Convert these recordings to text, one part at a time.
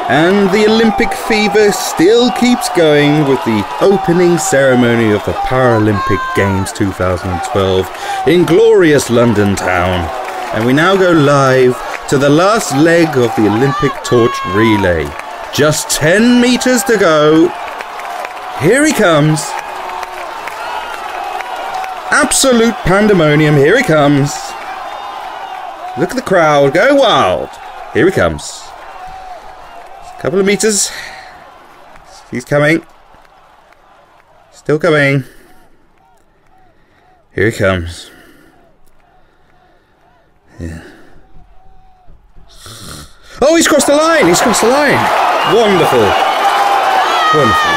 And the Olympic fever still keeps going with the opening ceremony of the Paralympic Games 2012 in glorious London town. And we now go live to the last leg of the Olympic torch relay. Just 10 meters to go. Here he comes. Absolute pandemonium. Here he comes. Look at the crowd. Go wild. Here he comes. Couple of meters. He's coming. Still coming. Here he comes. Yeah. Oh, he's crossed the line. He's crossed the line. Wonderful. Wonderful.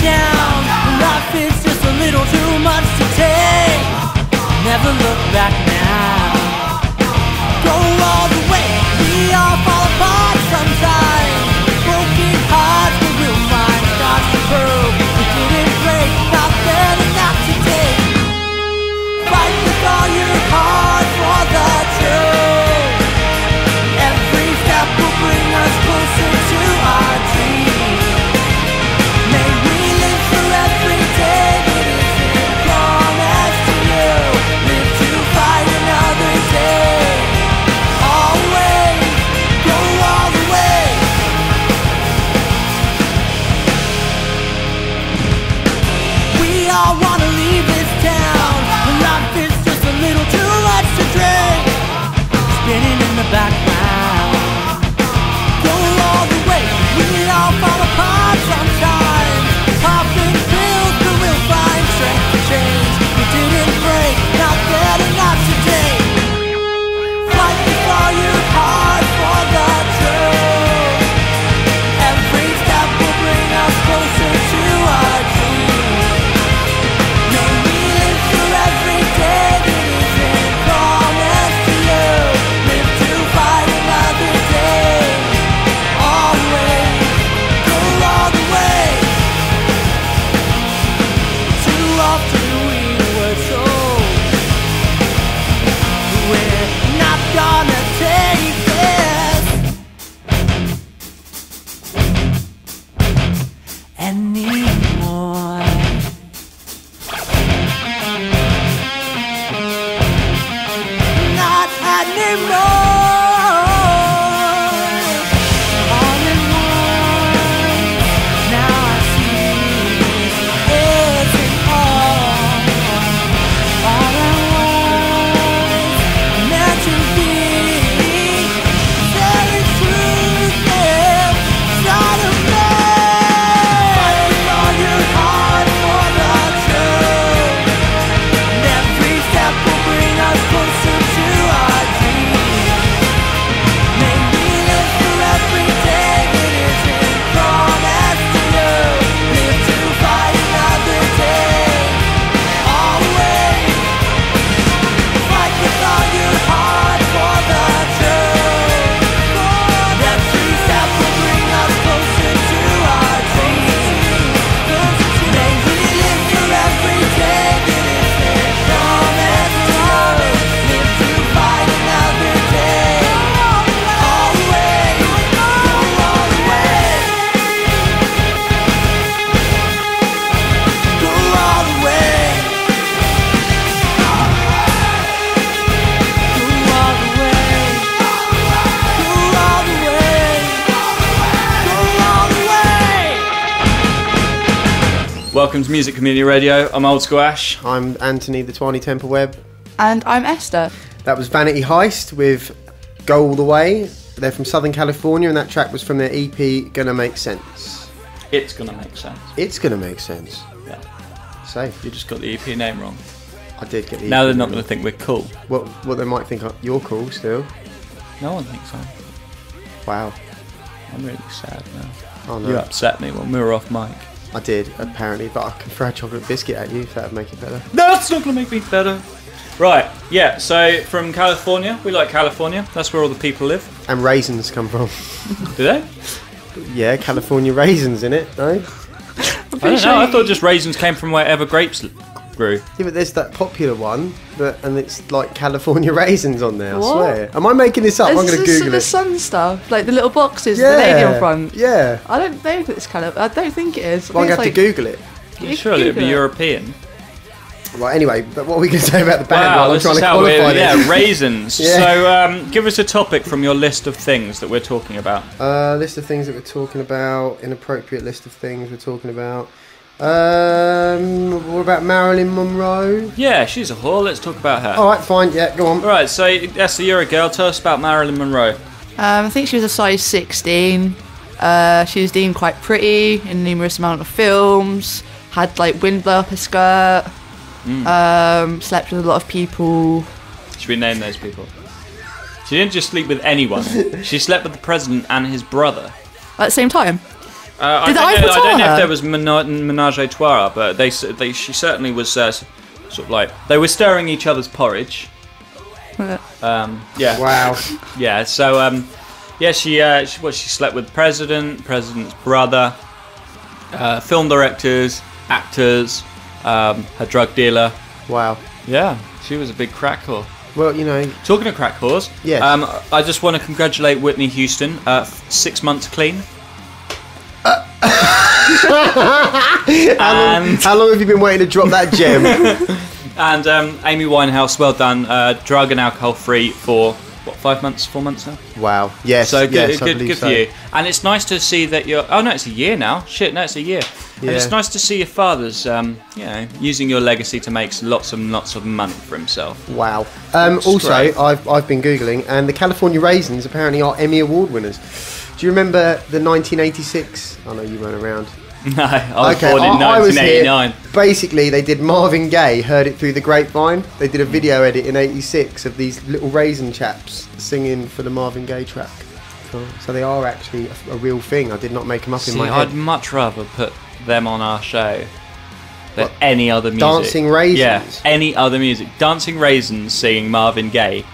Life is just a little too much to take. Never look back now. Go all the way. We all fall apart sometimes. Broken hearts, but we'll find scars to prove we didn't break. Not better not to take. Fight with all your heart for the truth. Every step will bring us closer to our dreams. May we live for every day that isn't promised to you. Live to fight another day. Always go all the way. We all want to leave this town, but life is just a little too much to drink. Spinning in the background. Go all the way. We all fall apart sometimes. Popping pills, but we'll find strength to change. We didn't break, not better not today. Fight with all your heart for the truth. Every step will bring us closer to our dreams. May we live for every day that isn't promised to you. Live to fight another day. Always go all the way. Too often we were told we're not gonna take this anymore. Not anymore. All in one. Now I see this isn't all I was meant to be. There is truth inside of me. Fight with all your heart for the truth. And every step will bring us closer to our dreams. May we live for every day that isn't promised to you. Live to fight another day. Always fight with all your heart for the truth. And every step will bring us closer to our dreams. May we live for every day that isn't promised to you. Live to fight another day. Always go all the way. Go all the way. Go all the way. Go all the way. Go all the way. Welcome to Music Community Radio. I'm Old School Ash. I'm Anthony, the Twiny Temple Web. And I'm Esther. That was Vanity Heist with Go All The Way. They're from Southern California, and that track was from their EP, Gonna Make Sense. It's gonna make sense. It's gonna make sense. Yeah. Safe. You just got the EP name wrong. I did get the Now EP they're not wrong. going to think we're cool. What they might think you're cool still. No one thinks so. Wow. I'm really sad now. Oh no. You upset me when we were off mic. I did, apparently, but I can throw a chocolate biscuit at you if that would make it better. No, it's not going to make me better. Right. Yeah, so from California, we like California. That's where all the people live. And raisins come from. Do they? Yeah, California raisins in it, no? I don't know. I thought just raisins came from wherever grapes grew. Yeah, but there's that popular one, and it's like California raisins on there, I What? swear. Am I making this up? I'm going to Google the it. sun stuff, like the little boxes, with the lady on front. Yeah. I don't think it's I don't think it is. Well, I'm going to have to Google it. Surely it'd be European. Right, anyway, but what are we going to say about the band while I'm this trying is to how qualify we're, this? yeah, raisins. Yeah. So give us a topic from your list of things that we're talking about. List of things that we're talking about, inappropriate list of things we're talking about. What about Marilyn Monroe? Yeah, she's a whore. Let's talk about her. Alright, fine, yeah, go on. Alright, so Esther, you're a girl. Tell us about Marilyn Monroe. I think she was a size 16. She was deemed quite pretty in numerous amount of films. Had like wind blow up her skirt. Slept with a lot of people. Should we name those people? She didn't just sleep with anyone. She slept with the president and his brother. At the same time. I don't know if there was menage a trois, but she certainly was sort of like they were stirring each other's porridge. Yeah. Wow. Yeah. So she slept with the president's brother, film directors, actors, her drug dealer. Wow. Yeah, she was a big crack whore. Well, you know. Talking of crack whores, yes. I just want to congratulate Whitney Houston. 6 months clean. How long have you been waiting to drop that gem? And Amy Winehouse, well done. Drug and alcohol free for what, 5 months, 4 months now. Wow. Yes. So good, yes, good for you. And it's nice to see that you're. Oh no, it's a year now. Shit, no, it's a year. Yeah. And it's nice to see your father's, using your legacy to make lots and lots of money for himself. Wow. Also, great. I've been googling, and the California Raisins apparently are Emmy Award winners. Do you remember the 1986? I know you weren't around. No, I was born in I was 1989. here. Basically, they did Marvin Gaye, Heard It Through the Grapevine. They did a video edit in '86 of these little raisin chaps singing for the Marvin Gaye track. So they are actually a real thing. I did not make them up in my head. I'd much rather put them on our show than What? any other music. Dancing Raisins? Yeah, any other music. Dancing Raisins singing Marvin Gaye.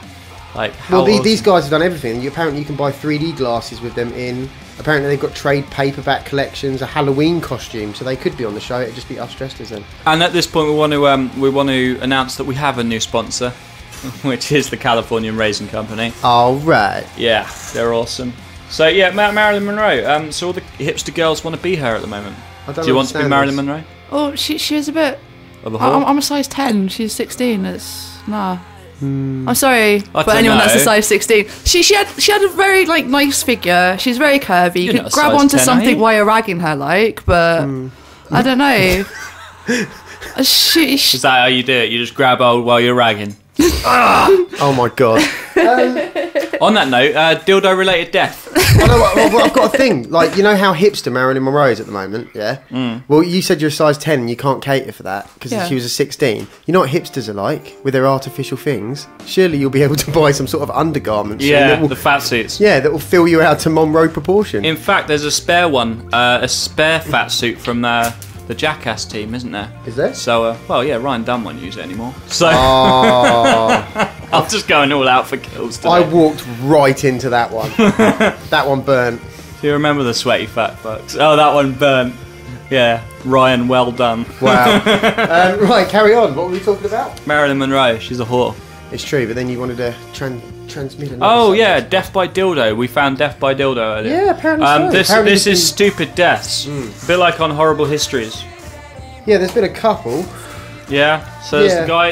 Like, how Well, awesome. these guys have done everything. Apparently, you can buy 3D glasses with them in. Apparently, they've got trade paperback collections, a Halloween costume, so they could be on the show. It'd just be us dressed as them. And at this point, we want to announce that we have a new sponsor, which is the Californian Raisin Company. All right. Yeah, they're awesome. So yeah, Marilyn Monroe. So all the hipster girls want to be her at the moment. I don't Do you want to be understand Marilyn this. Monroe? Oh, she was a bit. Of a whore? I'm a size 10. She's 16. It's nah. I'm sorry for don't anyone that's a know. size 16. She had a very like nice figure. She's very curvy. You You're could not a grab size onto 10, are something you? while you're ragging her, like, but I don't know. Is that how you do it? You just grab hold while you're ragging. Oh my god. On that note, dildo-related death. I know, well, I've got a thing. Like, you know how hipster Marilyn Monroe is at the moment, yeah? Well, you said you're a size 10 and you can't cater for that because Yeah. she was a 16. You know what hipsters are like with their artificial things? Surely you'll be able to buy some sort of undergarments. Yeah, that will, the fat suits. yeah, that will fill you out to Monroe proportion. In fact, there's a spare one, a spare fat suit from the Jackass team, isn't there? Is there? So, Ryan Dunn won't use it anymore. So Oh, I'm just going all out for kills today. I walked right into that one. That one burnt. Do you remember the sweaty fat fucks? Oh, that one burnt. Yeah, Ryan, well done. Wow. Right, carry on. What were we talking about? Marilyn Monroe, she's a whore. It's true, but then you wanted to transmit another Oh subject. yeah, Death by Dildo. We found Death by Dildo earlier. Yeah, apparently so. This Apparently this there's is stupid deaths. A bit like on Horrible Histories. Yeah, there's been a couple. Yeah. So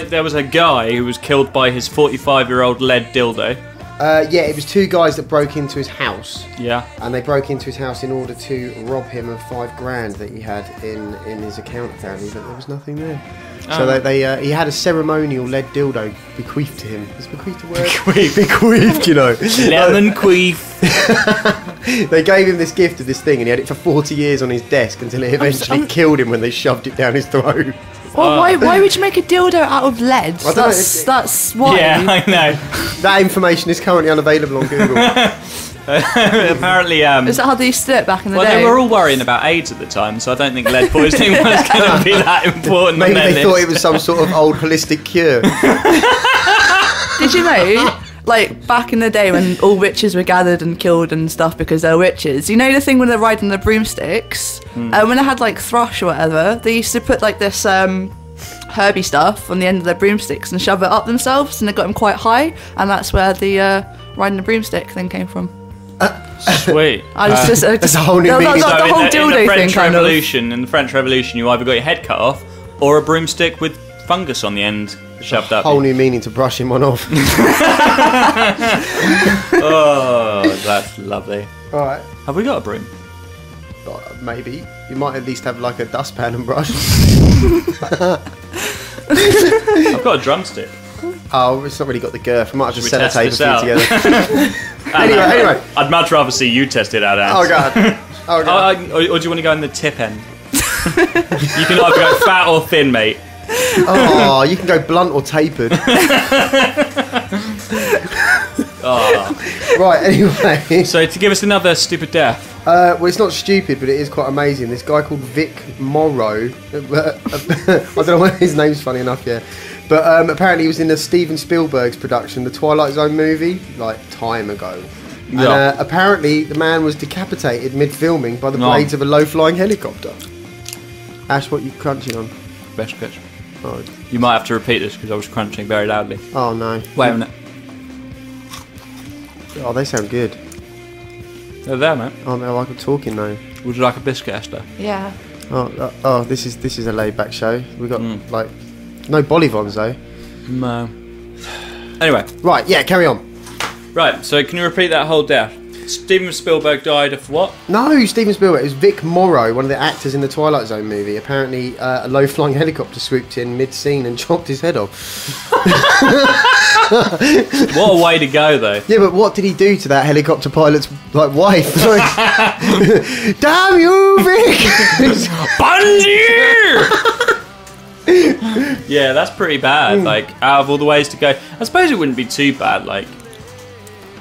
there was a guy who was killed by his 45-year-old lead dildo. Yeah, it was two guys that broke into his house. Yeah. And they broke into his house in order to rob him of $5,000 that he had in his account apparently, but there was nothing there. So he had a ceremonial lead dildo bequeathed to him. Is bequeathed a word? Bequeathed, you know. Lemon queef. They gave him this gift of this thing, and he had it for 40 years on his desk until it eventually killed him when they shoved it down his throat. Well, why would you make a dildo out of lead? I don't know, That's why. Yeah, I know. That information is currently unavailable on Google. Apparently, Is that how they used it back in the well, day? they were all worrying about AIDS at the time, so I don't think lead poisoning was going to be that important. Maybe on their they thought list. it was some sort of old holistic cure. Did you know, like, back in the day when all witches were gathered and killed and stuff because they're witches, you know the thing when they're riding the broomsticks? When they had, like, thrush or whatever, they used to put, like, this herby stuff on the end of their broomsticks and shove it up themselves, and it got them quite high, and that's where the riding the broomstick thing came from. Sweet. That's a whole new meaning. That's the whole in the dildo French thing, kind of. Revolution, in the French Revolution, you either got your head cut off or a broomstick with fungus on the end shoved up. Whole new meaning to brushing one off. Oh, that's lovely. All right. Have we got a broom? Maybe. You might at least have like a dustpan and brush. I've got a drumstick. Oh, it's not really got the girth. I might have to Should we test sellotape this a few out? together. Anyway. I'd much rather see you test it out, Ant. Oh, God. Oh, God. Or do you want to go in the tip end? You can either go fat or thin, mate. Oh, you can go blunt or tapered. Oh. Right, anyway. So to give us another stupid death. Well, it's not stupid, but it is quite amazing. This guy called Vic Morrow. I don't know why his name's funny enough, yeah. But apparently he was in a Steven Spielberg's production, the Twilight Zone movie, like time ago. Yeah. And apparently the man was decapitated mid-filming by the blades of a low-flying helicopter. Ash, what are you crunching on? Best pitch. Oh, You might have to repeat this because I was crunching very loudly. oh no. Wait a minute. Oh, they sound good. They're there, mate. Oh no, I'm talking though. Would you like a biscuit, Esther? Yeah. Oh, this is a laid-back show. We got like no bolivons though. No. Anyway. Right, yeah, carry on. Right, so can you repeat that whole death? Steven Spielberg died of what? No, Steven Spielberg. It was Vic Morrow, one of the actors in the Twilight Zone movie. Apparently, a low-flying helicopter swooped in mid-scene and chopped his head off. What a way to go, though. Yeah, but what did he do to that helicopter pilot's like wife? Like, damn you, Vic! Bungee! Yeah, that's pretty bad. Like, out of all the ways to go, I suppose it wouldn't be too bad. Like,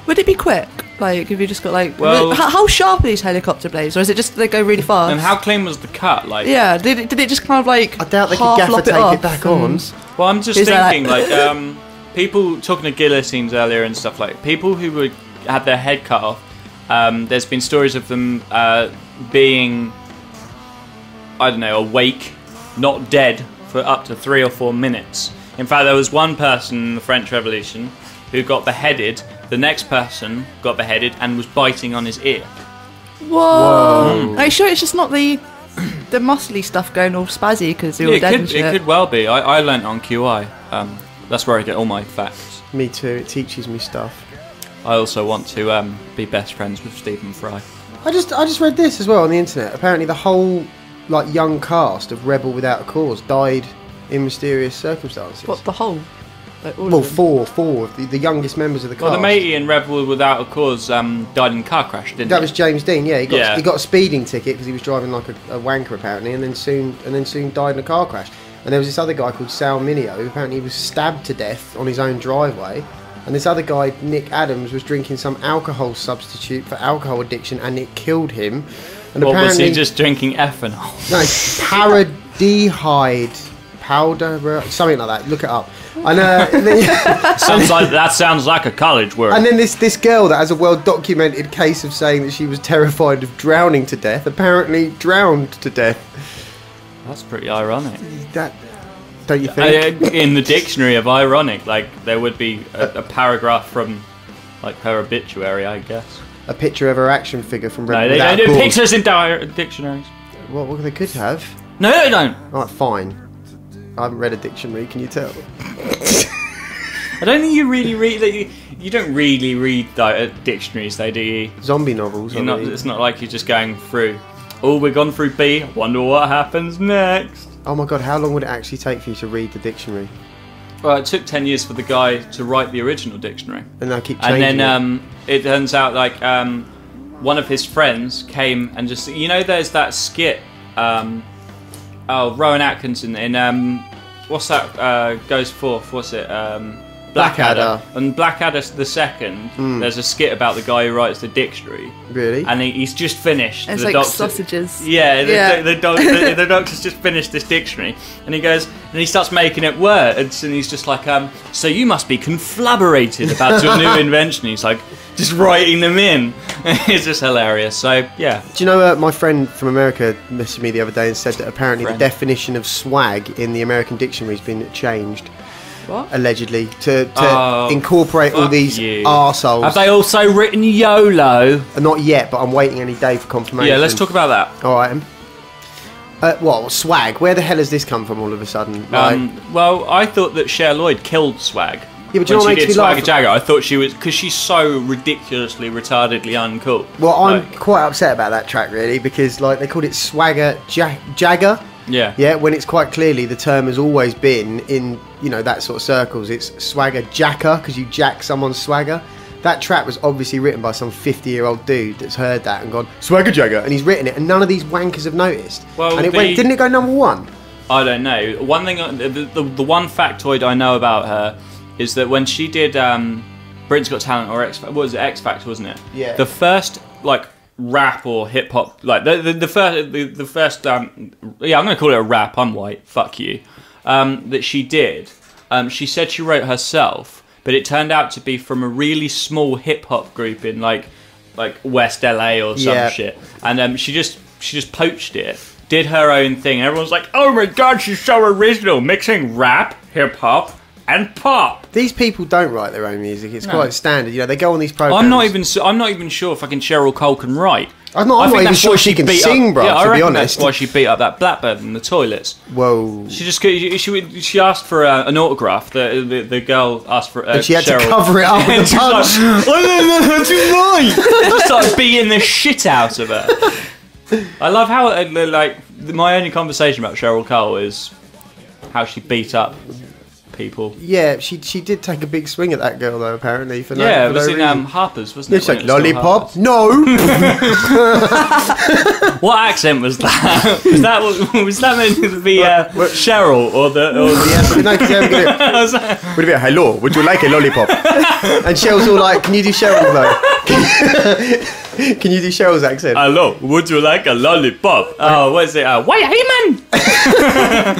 Would it be quick? Like, if you just got like... Well- how sharp are these helicopter blades? Or is it just they go really fast? and how clean was the cut? Like, Yeah, did it just kind of like... I doubt they could half gaffer lop tape off it back on. and- well, I'm just Is that- thinking, like, people talking to guillotines earlier and stuff, like, people who had their head cut off, there's been stories of them being, I don't know, awake, not dead, for up to 3 or 4 minutes. In fact, there was one person in the French Revolution who got beheaded, the next person got beheaded and was biting on his ear. Whoa. Are you sure it's just not the muscly stuff going all spazzy because they're all dead and shit? It could well be. I learnt on QI. That's where I get all my facts. Me too. It teaches me stuff. I also want to be best friends with Stephen Fry. I just read this as well on the internet. Apparently, the whole like young cast of Rebel Without a Cause died in mysterious circumstances. What, the whole? Like, all Well, of them? four of the youngest members of the cast. Well, the matey in Rebel Without a Cause died in a car crash, didn't That he? was James Dean. Yeah, Yeah. he got a speeding ticket because he was driving like a wanker apparently, and then soon died in a car crash. And there was this other guy called Sal Mineo who apparently was stabbed to death on his own driveway. And this other guy, Nick Adams, was drinking some alcohol substitute for alcohol addiction, and it killed him. And Or was apparently, he just drinking ethanol? no, paradehyde powder, something like that. Look it up. And That sounds like a college word. And then this girl that has a well-documented case of saying that she was terrified of drowning to death, apparently drowned to death. That's pretty ironic. That, don't you think? In the dictionary of ironic, like, there would be a paragraph from, like, her obituary, I guess. A picture of her action figure from No, Rebel they Without don't do a Cause. pictures in dictionaries. What they could have. No, they don't. Alright, fine. I haven't read a dictionary, can you tell? I don't think you really read that. You don't really read dictionaries, though, do you? Zombie novels. You're I not. read. It's not like you're just going through. Oh, we've gone through B. Wonder what happens next. Oh my god, how long would it actually take for you to read the dictionary? Well, it took 10 years for the guy to write the original dictionary. And I keep changing And then it turns out, like, one of his friends came and just... You know, there's that skit... Rowan Atkinson in... what's that? Goes Forth. What's it? Blackadder. And Blackadder the second, there's a skit about the guy who writes the dictionary. Really? And he's just finished. It's the like doctor, sausages. Yeah, the doctor's just finished this dictionary. And he goes, and he starts making up words, and he's just like, so you must be conflaborated about your new invention. He's like, just writing them in. It's just hilarious. So, yeah. Do you know my friend from America messaged me the other day and said that apparently the definition of swag in the American dictionary has been changed. What? Allegedly, to incorporate all these arseholes. Have they also written YOLO? Not yet, but I'm waiting any day for confirmation. Yeah, let's talk about that. All right. What, swag? Where the hell has this come from all of a sudden? Well, I thought that Cher Lloyd killed swag. Yeah, but do you know what makes me laugh? Swagger Jagger, I thought she was, because she's so ridiculously, retardedly uncool. Well, I'm quite upset about that track, really, because like they called it Swagger Jagger. Yeah. Yeah, when it's quite clearly the term has always been in, you know, that sort of circles. It's swagger jacker because you jack someone's swagger. That track was obviously written by some 50-year-old dude that's heard that and gone swagger jagger, and he's written it, and none of these wankers have noticed. Well, and didn't it go number one? I don't know. One thing, the one factoid I know about her is that when she did Britain's Got Talent or X Factor, wasn't it? Yeah. The first like rap or hip hop, like the first I'm gonna call it a rap. I'm white. Fuck you. That she did. She said she wrote herself, but it turned out to be from a really small hip hop group in like West LA or some shit, and she just poached it, did her own thing, and everyone's like, oh my god, she's so original, mixing rap, hip hop, and pop. These people don't write their own music. It's quite standard. You know, they go on these programs. I'm not even sure fucking Cheryl Cole can write. I'm not even sure she can sing, bro. Yeah, to be honest, that's why she beat up that blackbird in the toilets. Whoa! She asked for an autograph. The girl asked for. And she had Cheryl. to cover it up with a punch. I don't know how to write. Just started beating the shit out of her. I love how my only conversation about Cheryl Cole is how she beat up people. Yeah, she did take a big swing at that girl though. Apparently, for no, yeah, for it was no in reason. Harper's, wasn't it? It's like lollipop. No. What accent was that? Was that meant to be Cheryl or the? No, because would it be hello? Would you like a lollipop? And Cheryl's all like, "Can you do Cheryl though? Can you do Cheryl's accent? Hello, would you like a lollipop? Oh, what is it? Why, hey man!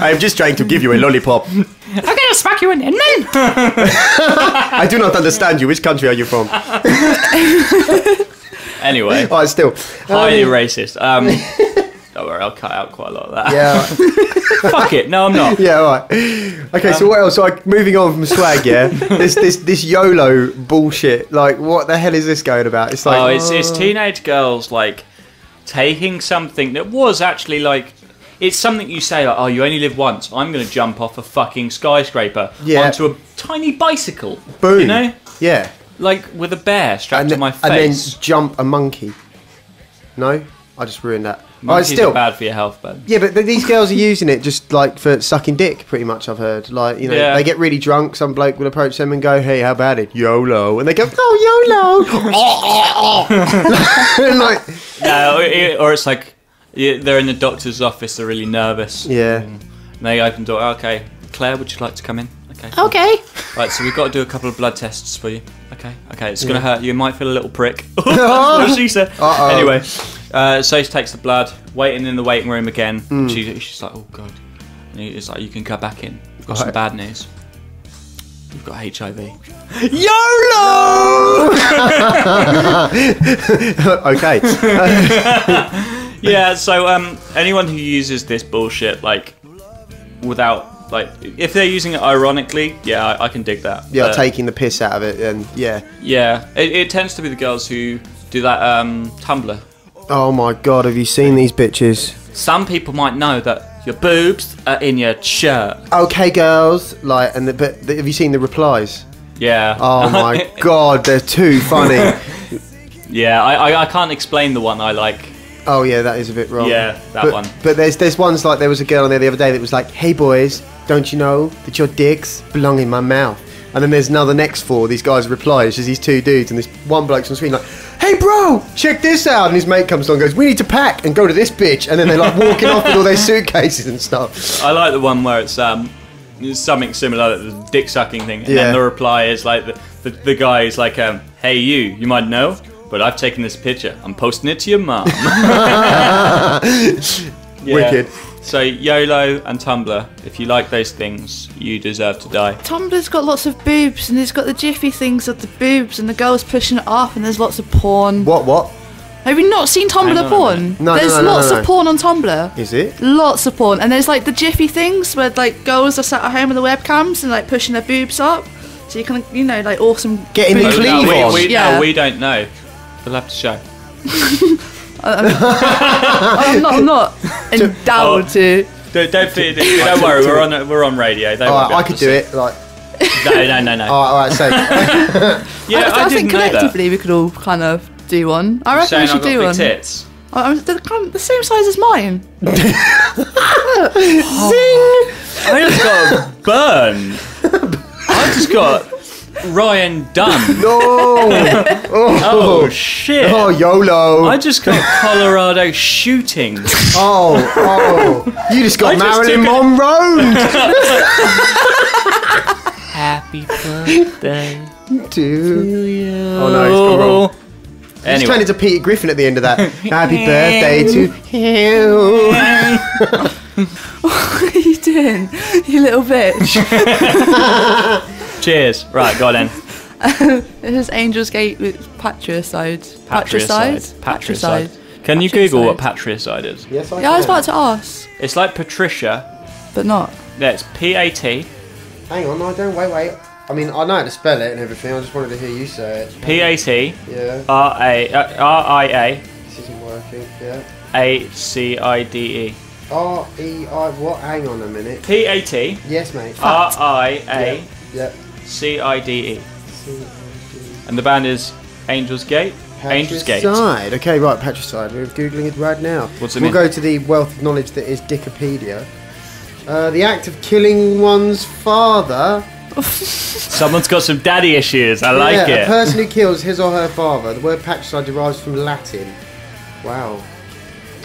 I'm just trying to give you a lollipop. I'm gonna smack you in the head, man! I do not understand you. Which country are you from? Anyway. Oh, still. Highly racist. Don't worry, I'll cut out quite a lot of that. Yeah. Fuck it, no I'm not. Yeah, alright. Okay, so what else? So moving on from swag, yeah? this YOLO bullshit. Like, what the hell is this going about? It's like... It's teenage girls, like, taking something that was actually, like... It's something you say, like, oh, you only live once. I'm going to jump off a fucking skyscraper onto a tiny bicycle. Boom. You know? Yeah. Like, with a bear strapped to my face. And then jump a monkey. No? I just ruined that. Monkeys are bad for your health, bud. Yeah, but these girls are using it just, like, for sucking dick, pretty much, I've heard. Like, you know, they get really drunk, some bloke will approach them and go, hey, how about it? YOLO. And they go, oh, YOLO. Like... No, or it's like... they're in the doctor's office, they're really nervous. Yeah. And they open the door, okay, Claire, would you like to come in? Okay. Right, so we've got to do a couple of blood tests for you. Okay, it's going to hurt you, you might feel a little prick. That's what she said. Anyway, so she takes the blood, waiting in the waiting room again. She's like, oh God. And he's like, you can go back in. We've got some bad news. You've got HIV. YOLO! Okay. Yeah, so anyone who uses this bullshit, like, without, like, if they're using it ironically, yeah, I can dig that. Yeah, taking the piss out of it, and yeah. Yeah, it tends to be the girls who do that Tumblr. Oh my God, have you seen these bitches? Some people might know that your boobs are in your shirt. Okay, girls, like, but have you seen the replies? Yeah. Oh my God, they're too funny. Yeah, I can't explain the one I like. Oh yeah, that is a bit wrong. Yeah, that one. But there's ones like, there was a girl on there the other day that was like, hey boys, don't you know that your dicks belong in my mouth? And then there's another next four, these guys reply, it's just these two dudes, and this one bloke's on screen like, hey bro, check this out, and his mate comes along and goes, we need to pack and go to this bitch, and then they're like walking off with all their suitcases and stuff. I like the one where it's something similar, the dick sucking thing, and Yeah. then the reply is like the guy is like, "Hey you might know, but I've taken this picture. I'm posting it to your mum." Yeah. Wicked. So YOLO and Tumblr, if you like those things, you deserve to die. Tumblr's got lots of boobs, and it's got the jiffy things of the boobs, and the girls pushing it up, and there's lots of porn. What? Have you not seen Hang Tumblr on a porn? No, There's no, lots of porn on Tumblr. Is it? Lots of porn, and there's like the jiffy things where like girls are sat at home with the webcams and like pushing their boobs up, so you can, you know, like awesome. Getting the boobs. cleave on. Yeah. No, we don't know. We'll have to show. I'm not endowed to. Don't worry, we're on radio. They won't be I able could to do see. it. Like, No. all right. So, Yeah, I I think didn't know that. collectively we could all kind of do one. I reckon Saying we should I've got do big one. tits. They're the same size as mine. I just got burned. I just got Ryan Dunn. no. Oh shit. Oh, YOLO. I just got Colorado shooting. Oh. You just got I just Marilyn took Monroe. Happy birthday to you. Oh no, it's gone wrong. Just turned Anyway, into Peter Griffin at the end of that. Happy birthday to you. What are you doing, you little bitch? cheers. Right, go on then. This is Angel's Gate with patricide. Patricide. Can you Google what patricide is? Yes, I Yeah, I was can. about to ask, It's like Patricia. but not. Yeah, it's PAT. Hang on, no, don't wait. I mean, I know how to spell it and everything. I just wanted to hear you say it. PAT. Yeah, RIA. this isn't working. Yeah. ACIDE. R-E-I, what? Hang on a minute. PAT. Yes, mate. RIA. Yeah. CIDE. And the band is Angel's Gate. Angel's Gate. Patricide. Okay, right, patricide. We're Googling it right now. What's it We'll mean? go to the wealth of knowledge that is Wikipedia. The act of killing one's father. Someone's got some daddy issues. I like A it. person who kills his or her father. The word patricide derives from Latin. Wow.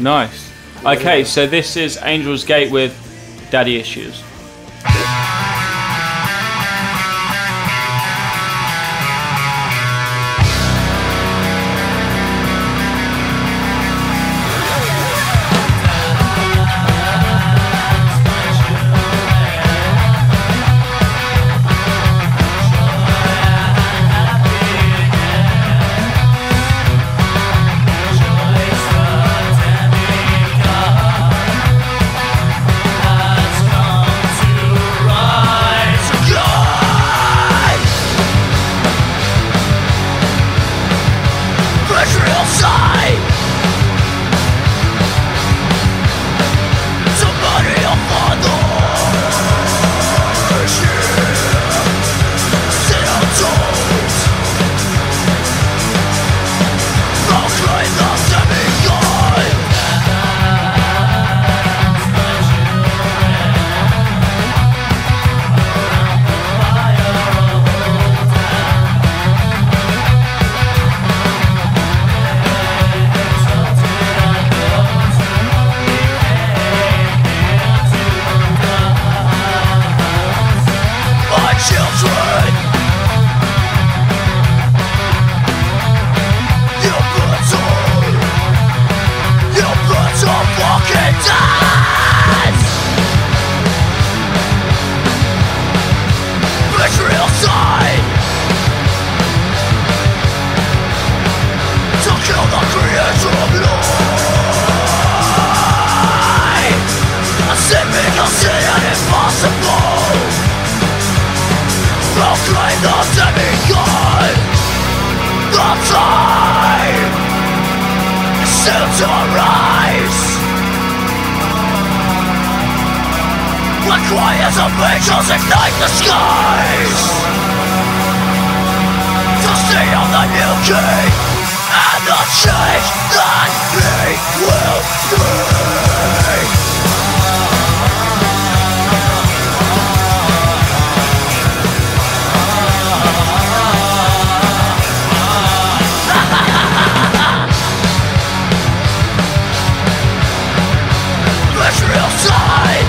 Nice. Okay, so this is Angel's Gate with daddy issues. Choirs of angels ignite the skies to see on the new king and the change that he will bring. Israel side.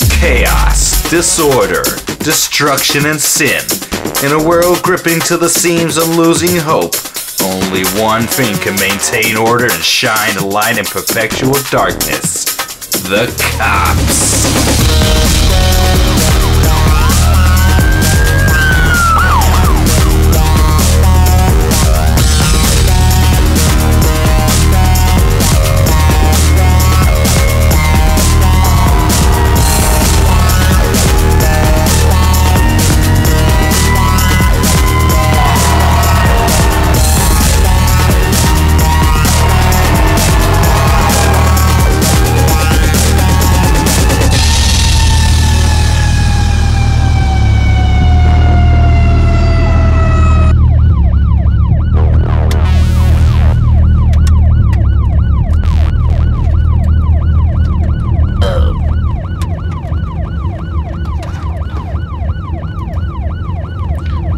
Chaos, disorder, destruction, and sin. In a world gripping to the seams and losing hope, only one thing can maintain order and shine a light in perpetual darkness. The cops.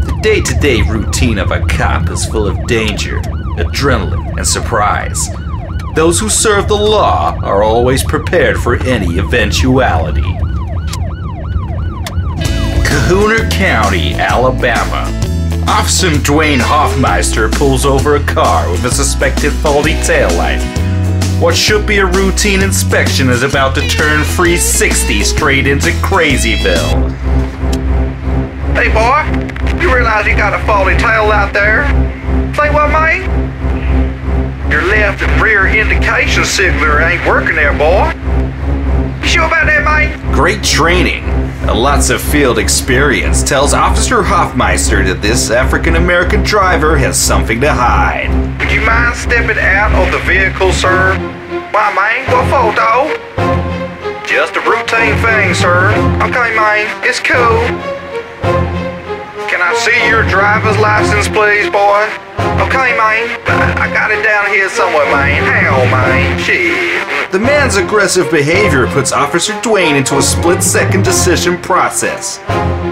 The day-to-day routine of a cop is full of danger, adrenaline, and surprise. Those who serve the law are always prepared for any eventuality. Kahuna County, Alabama. Officer Dwayne Hoffmeister pulls over a car with a suspected faulty taillight. What should be a routine inspection is about to turn 360 straight into Crazyville. Hey boy, you realize you got a faulty tail out there? Say what, mate? Your left and rear indication signaler ain't working there, boy. You sure about that, mate? Great training and lots of field experience tells Officer Hoffmeister that this African-American driver has something to hide. Would you mind stepping out of the vehicle, sir? Why, man? What for, dawg? Just a routine thing, sir. Okay, man. It's cool. Can I see your driver's license, please, boy? Okay, man. I got it down here somewhere, man. Hang on, man. Shit. The man's aggressive behavior puts Officer Dwayne into a split-second decision process.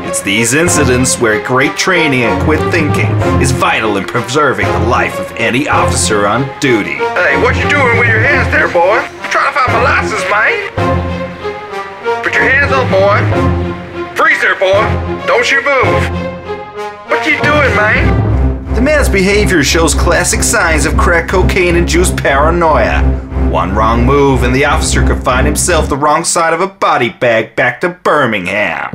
It's these incidents where great training and quick thinking is vital in preserving the life of any officer on duty. Hey, what you doing with your hands there, boy? I'm trying to find my license, man. Put your hands up, boy. Freeze there, boy. Don't you move. What you doing, man? The man's behavior shows classic signs of crack cocaine-induced paranoia. One wrong move and the officer could find himself the wrong side of a body bag back to Birmingham.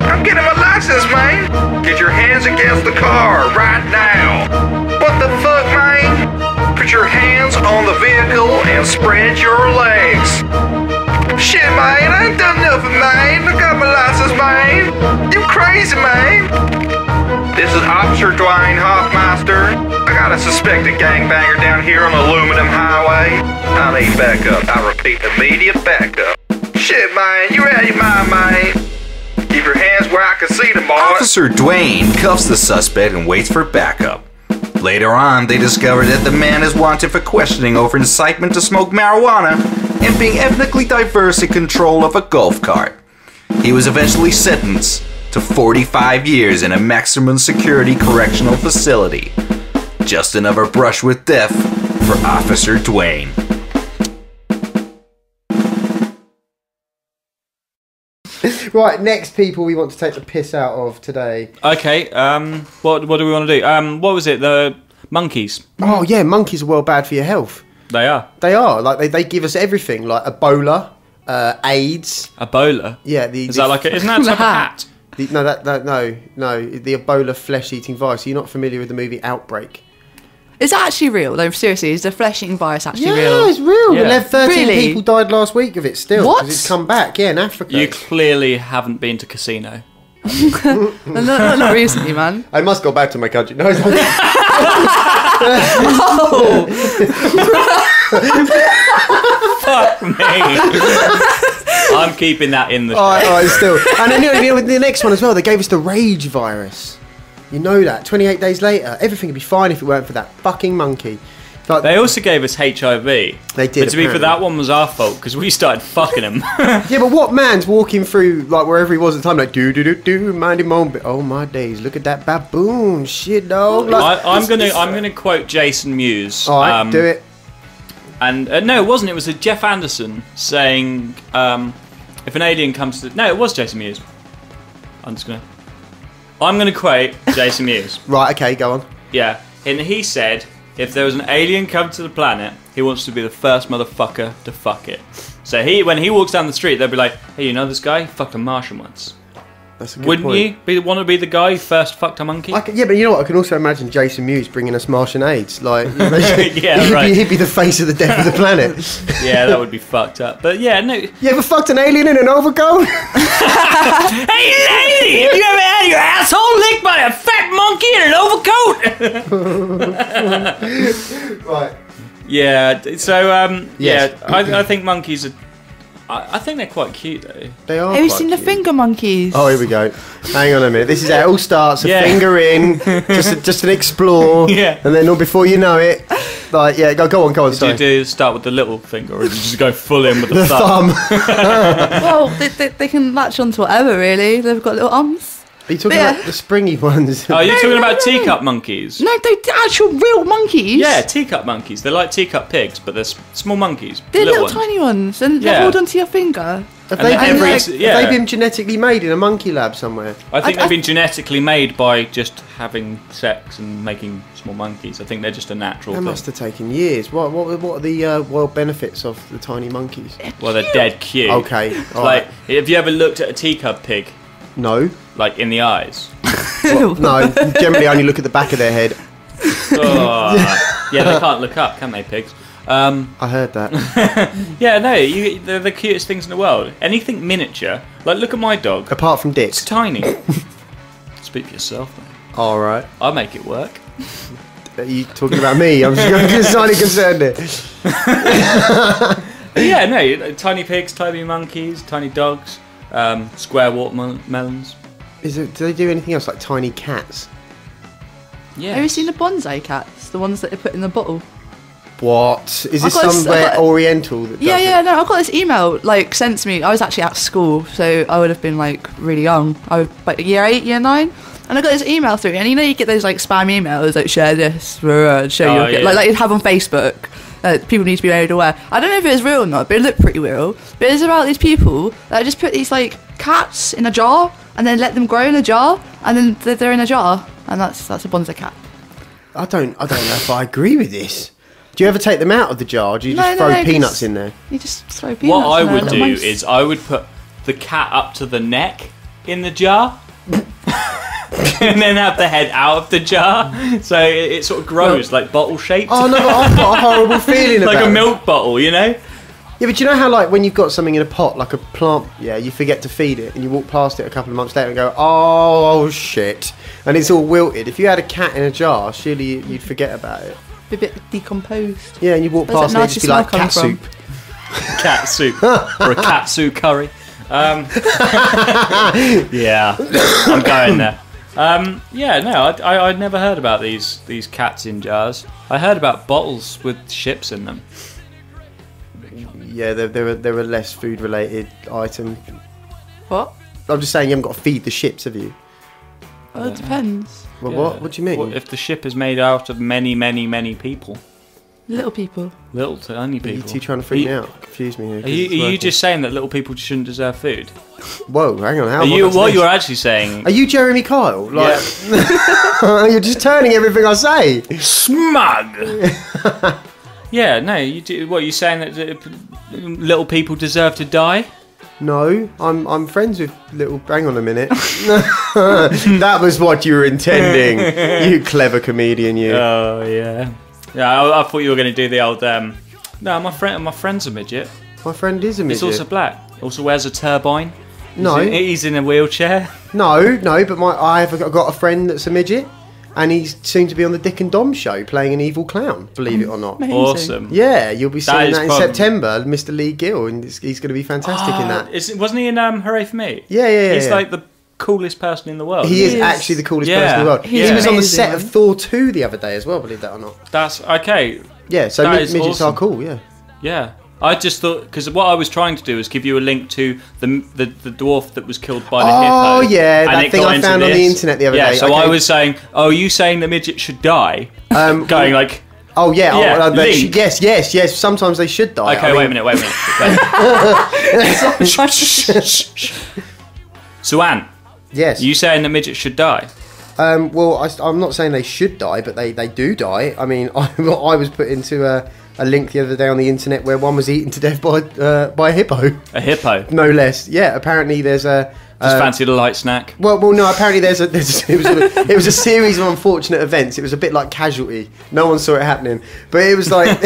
I'm getting my license, man. Get your hands against the car right now. What the fuck, man? Put your hands on the vehicle and spread your legs. Shit, man, I ain't done nothing, man. I got my license, man. You crazy, man. This is Officer Dwayne Hoffmeister. I got a suspected gangbanger down here on Aluminum Highway. I need backup. I repeat, immediate backup. Shit, man, you out of your mind, man. Keep your hands where I can see them, boy. Officer Dwayne cuffs the suspect and waits for backup. Later on, they discover that the man is wanted for questioning over incitement to smoke marijuana and being ethnically diverse in control of a golf cart. He was eventually sentenced to 45 years in a maximum security correctional facility. Just another brush with death for Officer Dwayne. Right, next people we want to take the piss out of today. Okay, what do we want to do? What was it? The monkeys. Oh yeah, monkeys are well bad for your health. They are. They are. Like they give us everything, like Ebola, AIDS. Ebola? Yeah, Is that like isn't that a type of hat? No, the Ebola flesh-eating virus. Are you not familiar with the movie Outbreak? Is that actually real? No, seriously, is the flesh-eating virus actually Yeah, real? it's real. Yeah. 13 Really? people died last week of it still. What? 'Cause it's come back, yeah, in Africa. You clearly haven't been to casino. Not recently, man. I must go back to my country. No, Fuck me. I'm keeping that in the show. all right, still. And then with the next one as well, they gave us the rage virus. You know that. 28 days later, everything would be fine if it weren't for that fucking monkey. Like, They also gave us HIV. They did, But to be fair, apparently. that one was our fault because we started fucking them. yeah, but what man's walking through like wherever he was at the time, like do do do do, mind him own. Oh my days! Look at that baboon, shit, dog. Like, I'm gonna quote Jason Mewes. all right, do it. And no, it wasn't. It was a Jeff Anderson saying, "If an alien comes to..." No, it was Jason Mewes. I'm gonna quote Jason Mewes. Right, okay, go on. Yeah, and he said, if there was an alien come to the planet, he wants to be the first motherfucker to fuck it. So when he walks down the street, they'll be like, "Hey, you know this guy? He fucked a Martian once." That's a good Wouldn't point. you want to be the guy who first fucked a monkey? Yeah, but you know what? I can also imagine Jason Mewes bringing us Martian AIDS. Like, Yeah, right. He'd be the face of the death of the planet. Yeah, that would be fucked up. But yeah, no. You ever fucked an alien in an overcoat? Hey lady, have you ever had your asshole licked by a fat monkey in an overcoat? Right. Yeah. So Yes. yeah, I think monkeys are. I think they're quite cute though. They are. Have you quite seen the cute. finger monkeys? Oh, here we go. Hang on a minute. This is how it all starts. A Yeah. finger in, just an explore, Yeah. and then all before you know it, like go on. Do you Sorry. do start with the little finger, or do you just go full in with the, The thumb? thumb. Well, they can latch onto whatever, really. They've got little arms. Are you talking Yeah. about the springy ones? Oh, you're No, talking no, about no. teacup monkeys? No, they're actual real monkeys. Yeah, teacup monkeys. They're like teacup pigs, but they're small monkeys. They're little ones. tiny ones, and Yeah. they hold onto your finger. Have And they, then been, every- like, yeah. have they been genetically made in a monkey lab somewhere? I think I- they've been genetically made by just having sex and making small monkeys. I think they're just a natural That thing. must have taken years. What are the world benefits of the tiny monkeys? Well, they're dead cute. Okay, all Like, right. have you ever looked at a teacup pig, No. like in the eyes? No, generally only look at the back of their head. Oh. Yeah, they can't look up, can they, pigs? I heard that. Yeah, no, they're the cutest things in the world. Anything miniature, like look at my dog. Apart from It's dicks. tiny. Speak for yourself, mate. All right. I'll make it work. Are you talking about me? I'm just slightly concerned here. But yeah, no, tiny pigs, tiny monkeys, tiny dogs, square watermelons. Do they do anything else like tiny cats? Yeah. Have you seen the bonsai cats? The ones that they put in the bottle? What? Is I this got this- somewhere I got- oriental? That Yeah, does yeah, it? no, I got this email, like, sent to me. I was actually at school, so I would have been, like, really young. I was, like, year 8, year 9. And I got this email through, and you know you get those, like, spam emails, like, share this, show you, yeah. like you have on Facebook. People need to be made aware. I don't know if it was real or not, but it looked pretty real. But it's about these people that just put these, like, cats in a jar, and then let them grow in a jar, and then they're in a jar, and that's a bonsai cat. I don't know if I agree with this. Do you ever take them out of the jar? Or do you just No, throw no, peanuts just- in there? You just throw peanuts What I in there, would little do mice. is I would put the cat up to the neck in the jar. And then have the head out of the jar, so it sort of grows like bottle shaped, Oh no, but I've got a horrible feeling like about a it. milk bottle, you know. Yeah, but you know how like when you've got something in a pot, like a plant, yeah, you forget to feed it, and you walk past it a couple of months later and go, oh shit, and it's all wilted. If you had a cat in a jar, surely you'd forget about it. Be a bit decomposed. Yeah, and you walk Where's past that it, it'd just be like nasty cat smell soup. Cat soup or a katsu curry. Yeah, I'm going there. Yeah, no, I'd never heard about these cats in jars. I heard about bottles with ships in them. Yeah, they're a less food related item. What? I'm just saying you haven't got to feed the ships, have you? Well, it depends. Well, Yeah. what do you mean? What if the ship is made out of many, many, many people? Little people. Little tiny Are you people. two trying to freak Are me you- out? Confuse me here. 'cause Are you, it's are you working. just saying that little people shouldn't deserve food? Whoa, hang on. How Are am I you got to what this? you're actually saying? Are you Jeremy Kyle? Like, you're just turning everything I say. Smug. Yeah, no. You do, what you saying that little people deserve to die? No, I'm friends with little. Hang on a minute. That was what you were intending. You clever comedian, you. Oh yeah. Yeah, I thought you were going to do the old. No, my friend's a midget. My friend is a midget. He's also black. Also wears a turbine. No. He's in a wheelchair. No, but I've got a friend that's a midget, and he's soon to be on the Dick and Dom show playing an evil clown. Believe it or not. Amazing. Awesome. Yeah, you'll be seeing is that in probably- September, Mr. Lee Gill, and he's going to be fantastic in that. Wasn't he in Hooray for Me? Yeah. He's like the coolest person in the world. He is He is- actually the coolest Yeah. person in the world. He's He was on the amazing, set man. of Thor 2 the other day as well, believe that or not. That's okay. Yeah, so That is midgets awesome. are cool, yeah. Yeah. I just thought, because what I was trying to do was give you a link to the dwarf that was killed by the hippo. Oh, yeah, and that it thing got I into found on the this. internet the other Yeah, day. so Okay. I was saying, oh, are you saying the midget should die? Going like, Oh, yeah. Yeah, link. Yes. Sometimes they should die. okay, I wait a mean, minute. So, Ant, Yes. you saying the midget should die? Well, I'm not saying they should die, but they do die. I mean, I was put into a link the other day on the internet where one was eaten to death by a hippo. A hippo? No less. Yeah, apparently there's a... Just fancied a light snack? Well, no. Apparently, it was a series of unfortunate events. It was a bit like Casualty. No one saw it happening, but it was like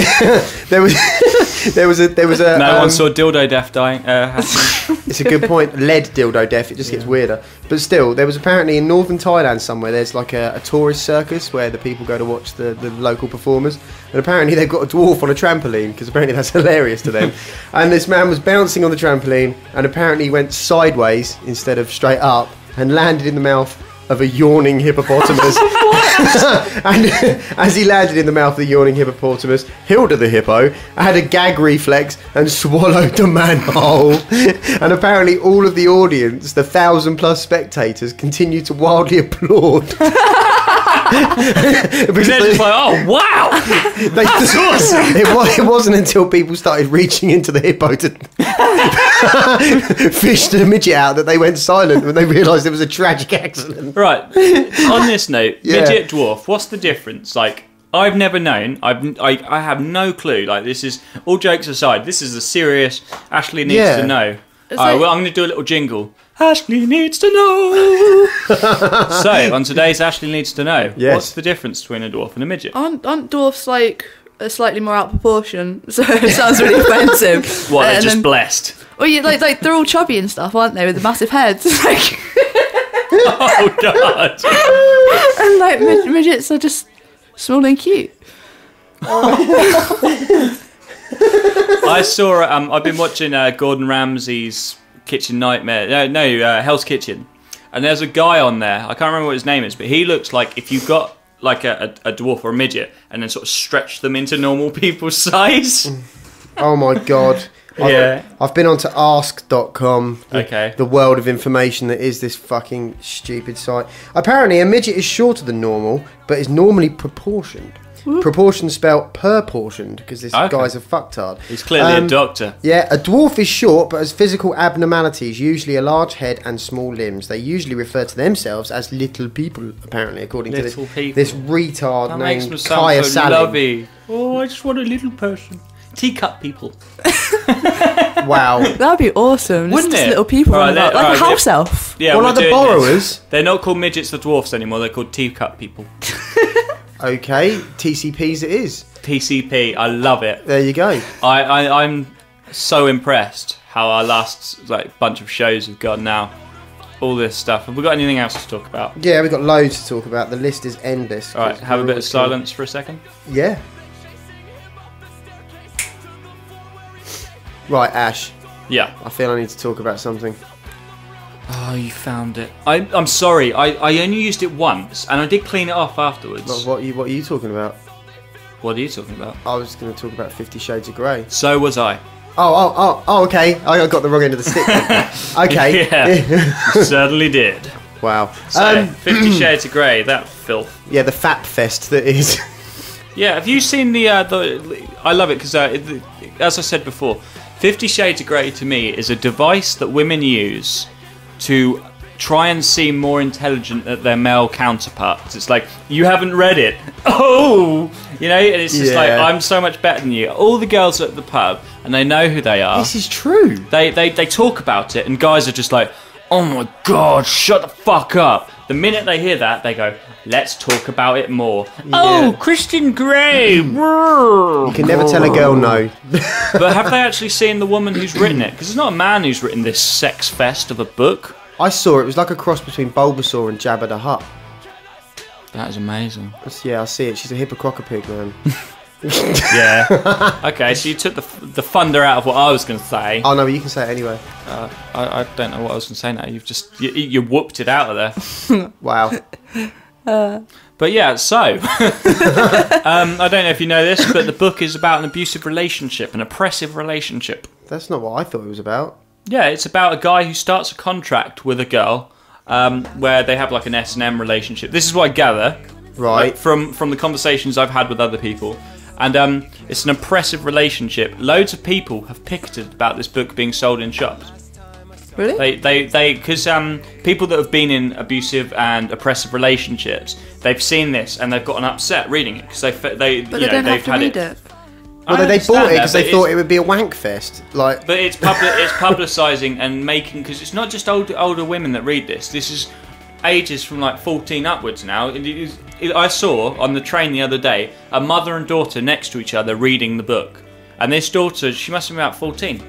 there was a. No one saw dildo death dying. Happening. It's a good point. Lead dildo death. It just gets weirder. But still, there was apparently in northern Thailand somewhere. There's like a tourist circus where the people go to watch the local performers, and apparently they've got a dwarf on a trampoline because apparently that's hilarious to them. And this man was bouncing on the trampoline and apparently went sideways instead of straight up and landed in the mouth of a yawning hippopotamus. And as he landed in the mouth of the yawning hippopotamus, Hilda the hippo had a gag reflex and swallowed the manhole. And apparently all of the audience, the 1,000+ spectators, continued to wildly applaud. Because They're just like, oh, wow! that's awesome. It wasn't until people started reaching into the hippo to fish the midget out that they went silent when they realised it was a tragic accident. Right, on this note, Yeah. midget, dwarf, what's the difference? Like, I've never known, I have no clue. Like, this is, all jokes aside, this is a serious, Ashley needs Yeah. to know. It's Alright, like- well, I'm going to do a little jingle. Ashley needs to know. So, on today's Ashley needs to know, Yes. what's the difference between a dwarf and a midget? Aren't dwarfs like slightly more out of proportion? So it sounds really offensive. What, they're And just then- blessed? Well, yeah, like they're all chubby and stuff, aren't they, with the massive heads? Like, Oh, God. and like midgets are just small and cute. I saw, I've been watching Gordon Ramsay's Kitchen Nightmare, Hell's Kitchen, and there's a guy on there, I can't remember what his name is, but he looks like if you got like a dwarf or a midget and then sort of stretched them into normal people's size. Oh my god. Yeah. I've been onto ask.com, Okay. the world of information that is this fucking stupid site. Apparently, a midget is shorter than normal, but is normally proportioned. Proportion spelled proportioned, because this Okay. guy's a fucktard. He's clearly a doctor. Yeah, a dwarf is short, but has physical abnormalities, usually a large head and small limbs. They usually refer to themselves as little people, apparently, according Little to people. this retard That makes named me sound Kaya so Salim. lovely. Oh, I just want a little person. Teacup people. Wow. That'd be awesome. Wouldn't just it? little people, Alright, like alright, a house elf. Yeah, Well, we're like the doing borrowers. this. They're not called midgets the dwarfs anymore, they're called teacup people. Okay, TCPs it is. TCP, I love it. There you go. I'm so impressed how our last bunch of shows have gone now. All this stuff. Have we got anything else to talk about? Yeah, we've got loads to talk about. The list is endless. Alright, have a bit of silence for a second. Yeah. Right, Ash. Yeah. I feel I need to talk about something. Oh, you found it. I'm sorry, I only used it once, and I did clean it off afterwards. What are you talking about? What are you talking about? I was going to talk about 50 Shades of Grey. So was I. Oh, okay. I got the wrong end of the stick. then. Okay. Yeah, you certainly did. Wow. So, 50 Shades of Grey, that filth. Yeah, the fap fest that is. Yeah, have you seen the I love it because, as I said before, 50 Shades of Grey to me is a device that women use to try and seem more intelligent than their male counterparts. It's like, you haven't read it. Oh! You know, and it's just like, Yeah. I'm so much better than you. All the girls at the pub, and they know who they are. This is true. They talk about it, and guys are just like, oh my god, shut the fuck up. The minute they hear that, they go, let's talk about it more. Oh, Christian Grey. You can never tell a girl no. But have they actually seen the woman who's written it? Because it's not a man who's written this sex fest of a book. I saw it. It was like a cross between Bulbasaur and Jabba the Hutt. That is amazing. Yeah, I see it. She's a hippocrocopig, man. Yeah. Okay, so you took the thunder out of what I was going to say. Oh, no, but you can say it anyway. I don't know what I was going to say now. You whooped it out of there. Wow. But yeah, so I don't know if you know this, but the book is about an abusive relationship, an oppressive relationship. That's not what I thought it was about. Yeah, it's about a guy who starts a contract with a girl where they have like an S&M relationship. This is what I gather, Right. from the conversations I've had with other people. And it's an oppressive relationship. Loads of people have picketed about this book being sold in shops. Really? Because people that have been in abusive and oppressive relationships, they've seen this and they've gotten upset reading it because But they don't have to read it. Well, they bought it because they thought it would be a wank fest. Like, but it's publicising and making, because it's not just older women that read this. This is ages from like 14 upwards now. I saw on the train the other day a mother and daughter next to each other reading the book, and this daughter, she must have been about 14.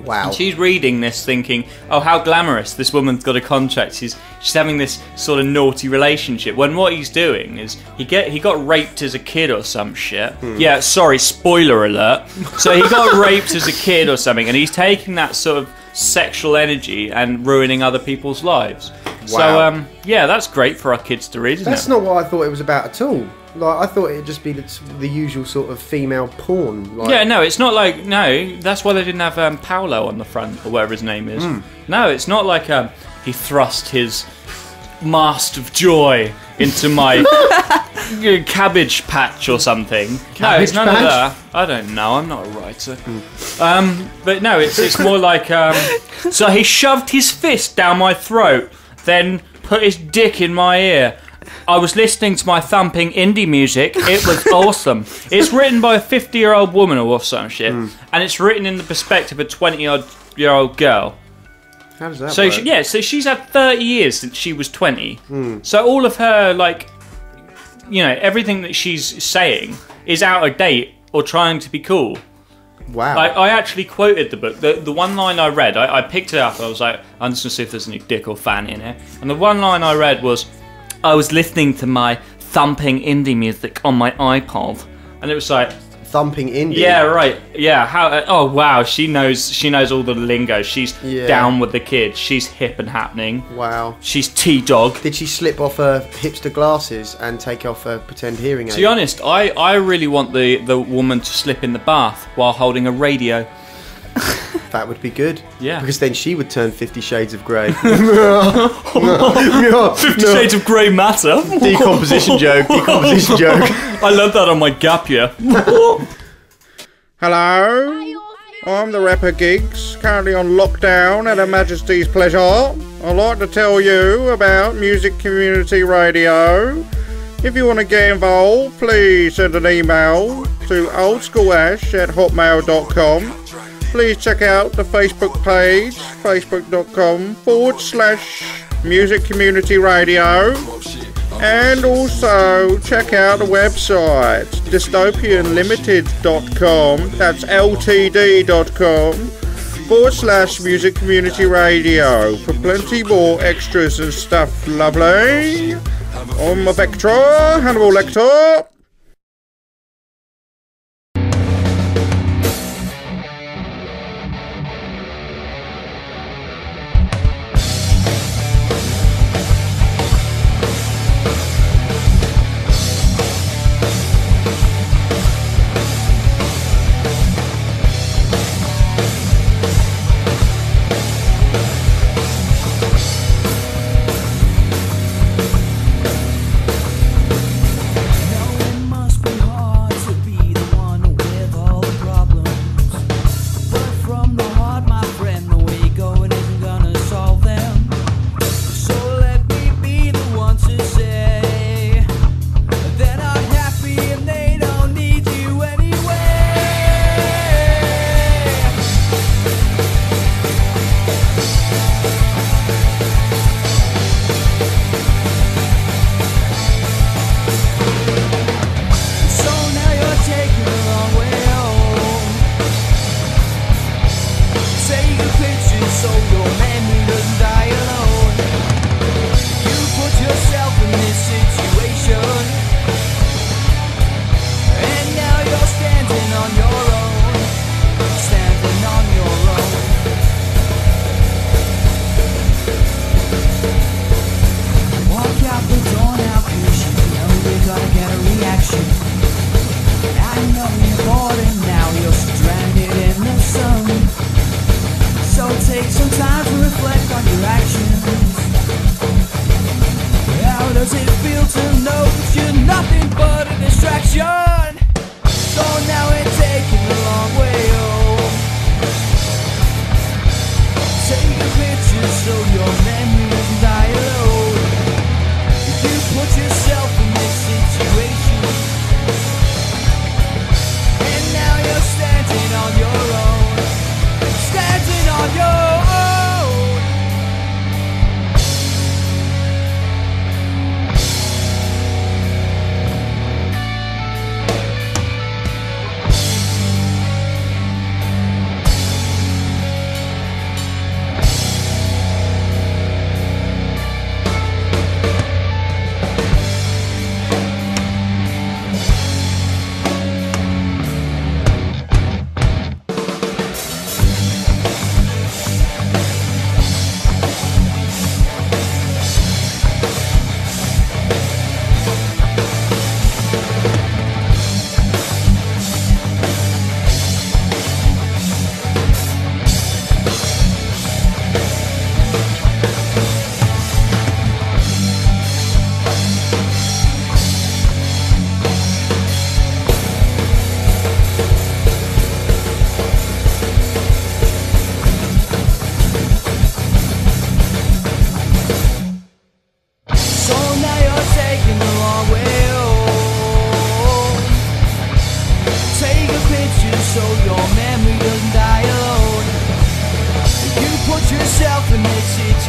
wow. And she's reading this thinking, oh, how glamorous, this woman's got a contract, she's having this sort of naughty relationship, when what he's doing is he got raped as a kid or some shit. Yeah, sorry, spoiler alert. So he got raped as a kid or something, and he's taking that sort of sexual energy and ruining other people's lives. Wow. So yeah, that's great for our kids to read, isn't That's it? not what I thought it was about at all. Like, I thought it'd just be the usual sort of female porn. Like, Yeah, no, it's not like, no, that's why they didn't have Paolo on the front, or whatever his name is. No, it's not like he thrust his mast of joy into my cabbage patch or something. No, it's none of that. I don't know, I'm not a writer. But no, it's more like, so he shoved his fist down my throat, then put his dick in my ear. I was listening to my thumping indie music. It was awesome. It's written by a 50-year-old woman or some shit, and it's written in the perspective of a 20-odd-year-old girl. How does that So work? so she's had 30 years since she was 20. So all of her, like, you know, everything that she's saying is out of date or trying to be cool. Wow. I actually quoted the book. The one line I read, I picked it up and I was like, I'm just going to see if there's any dick or fan in it. And the one line I read was, I was listening to my thumping indie music on my iPod. And it was like, Thumping indie. yeah, right. Yeah. How? Oh, wow. She knows all the lingo. She's down with the kids. She's hip and happening. Wow. She's T-Dog. Did she slip off her hipster glasses and take off her pretend hearing aid? To be honest, I really want the woman to slip in the bath while holding a radio. That would be good. Yeah. Because then she would turn 50 Shades of Grey. 50 Shades of Grey matter. Decomposition joke. Decomposition joke. I learned that on my gap year. Hello, I'm the rapper Gigs, currently on lockdown at Her Majesty's pleasure. I'd like to tell you about Music Community Radio. If you want to get involved, please send an email to oldschoolash@hotmail.com. Please check out the Facebook page, facebook.com/Music Community Radio. And also check out the website, dystopianlimited.com, that's ltd.com/Music Community Radio for plenty more extras and stuff, lovely. I'm a Vector, Hannibal Lecter.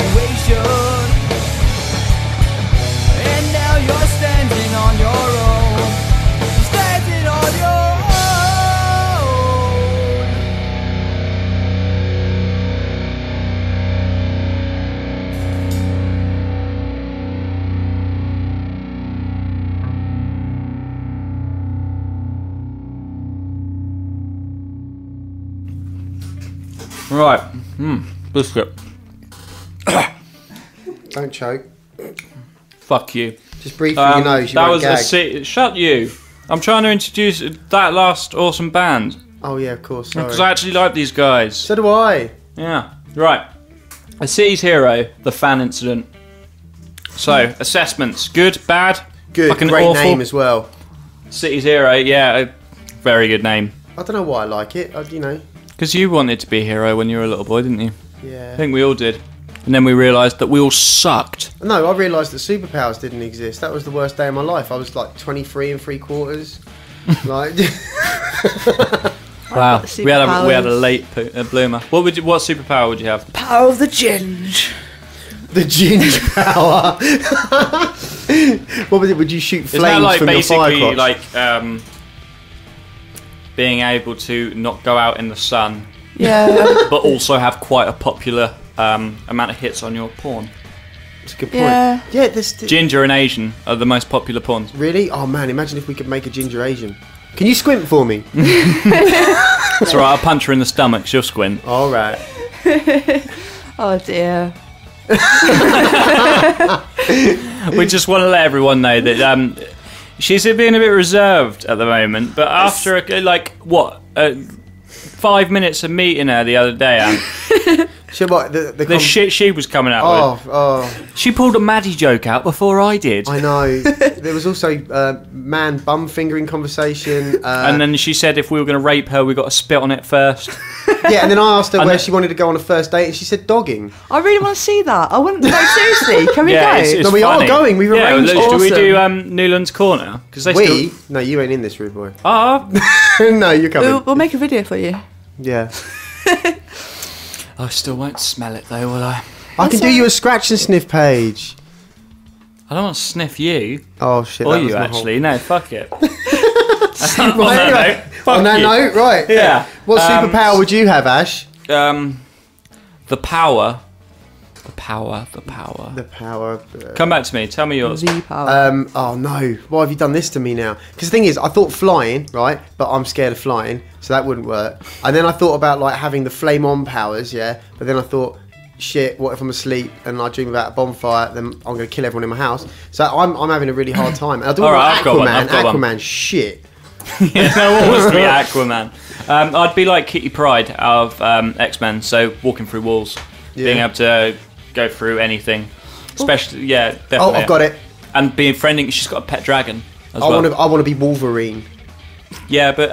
situation. And now you're standing on your own. Standing on your own. Right. Biscuit. Don't choke. Fuck you. Just breathe through your nose. You That won't was gag. Shut you. I'm trying to introduce that last awesome band. Oh yeah, of course. Sorry. Because I actually like these guys. So do I. Yeah. Right. A City's Hero, the fan incident. So, assessments. Good, bad? Good. Fucking Great awful? name as well. City's Hero, yeah, a very good name. I don't know why I like it. You know. Because you wanted to be a hero when you were a little boy, didn't you? Yeah. I think we all did. And then we realised that we all sucked. No, I realised that superpowers didn't exist. That was the worst day of my life. I was like 23 3/4. Like. Wow. We had a Superpowers. late bloomer. What superpower would you have? Power of the ginge. The ginger power. What was it? Would you shoot Isn't flames that like from your fire basically crotch? like being able to not go out in the sun, Yeah. but also have quite a popular amount of hits on your porn? That's a good point. Yeah. Yeah. This. Ginger and Asian are the most popular porns. Really? Oh man! Imagine if we could make a ginger Asian. Can you squint for me? That's right, I'll punch her in the stomach, she'll squint. All right. Oh dear. We just want to let everyone know that she's being a bit reserved at the moment, but after 5 minutes of meeting her the other day, So what? the shit she was coming out with. Oh, She pulled a Maddie joke out before I did. I know. There was also man bum fingering conversation. And then she said if we were going to rape her, we got to spit on it first. Yeah, and then I asked her And where then- she wanted to go on a first date, and she said dogging. I really want to see that. I want. No, seriously, can we Yeah, go? it's No, we funny. are going. We've Yeah, arranged. do we do Awesome. Newland's Corner? Because they We? No, you ain't in this, rude boy. Ah, No, you're coming. We'll make a video for you. Yeah. I still won't smell it though, will I? I can do you a scratch and sniff page. I don't want to sniff you. Oh shit! Or that was you my actually. No, fuck it. Whole... Right, anyway, fuck on that you. note, right? Yeah. What superpower would you have, Ash? The power. The power. The power. Come back to me. Tell me yours. The power. Oh no! Why have you done this to me now? Because the thing is, I thought flying, right? But I'm scared of flying, so that wouldn't work. And then I thought about like having the flame on powers, yeah. But then I thought, shit, what if I'm asleep and I dream about a bonfire? Then I'm going to kill everyone in my house. So I'm having a really hard time. And I don't All want right, I've got one, Aquaman. I've got one. Aquaman, shit. Yeah, no one wants to be Aquaman. I'd be like Kitty Pryde out of X-Men, so walking through walls, being able to go through anything. Especially, yeah, definitely. Oh, I've got it. And being friendly, she's got a pet dragon as I well. want to be Wolverine. Yeah, but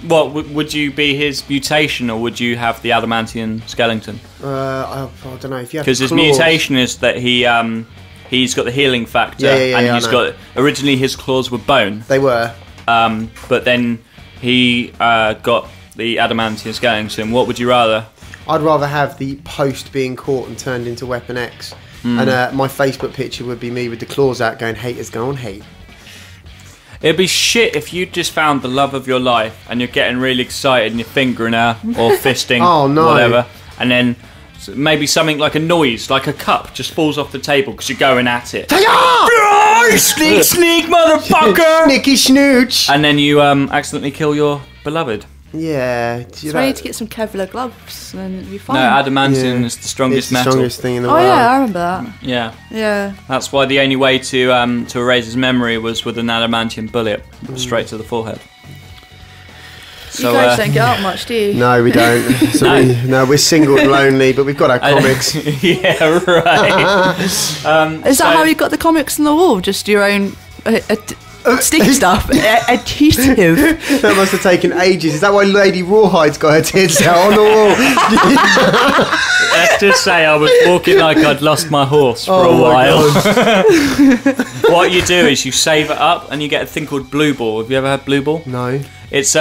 what would you be his mutation, or would you have the adamantium skeleton? I don't know if you have Because his claws. mutation is that he's got the healing factor, Yeah, and I he's know. got originally his claws were bone, They were. but then he got the adamantium skeleton. What would you rather? I'd rather have the post being caught and turned into Weapon X. And my Facebook picture would be me with the claws out going, haters go on hate. It'd be shit if you just found the love of your life and you're getting really excited and you're fingering her or fisting, Oh, no. whatever, and then maybe something like a noise, like a cup, just falls off the table because you're going at it. Sneak, motherfucker! Nicky Snooch! And then you accidentally kill your beloved. Yeah. So I need to get some Kevlar gloves and then it'll be fine. No, adamantium Yeah. is the strongest It's the metal. strongest thing in the Oh world. yeah, I remember that. Yeah, Yeah. that's why the only way to erase his memory was with an adamantium bullet straight to the forehead. So, You guys don't get out much, do you? No, we don't. So we're single and lonely, but we've got our comics. yeah, right. Is that how you got the comics on the wall? Just your own sticky stuff? Adhesive? That must have taken ages. Is that why Lady Rawhide's got her tits out on the wall? Let's just say I was walking like I'd lost my horse for a my while. What you do is you save it up and you get a thing called blue ball. Have you ever had blue ball? No. It's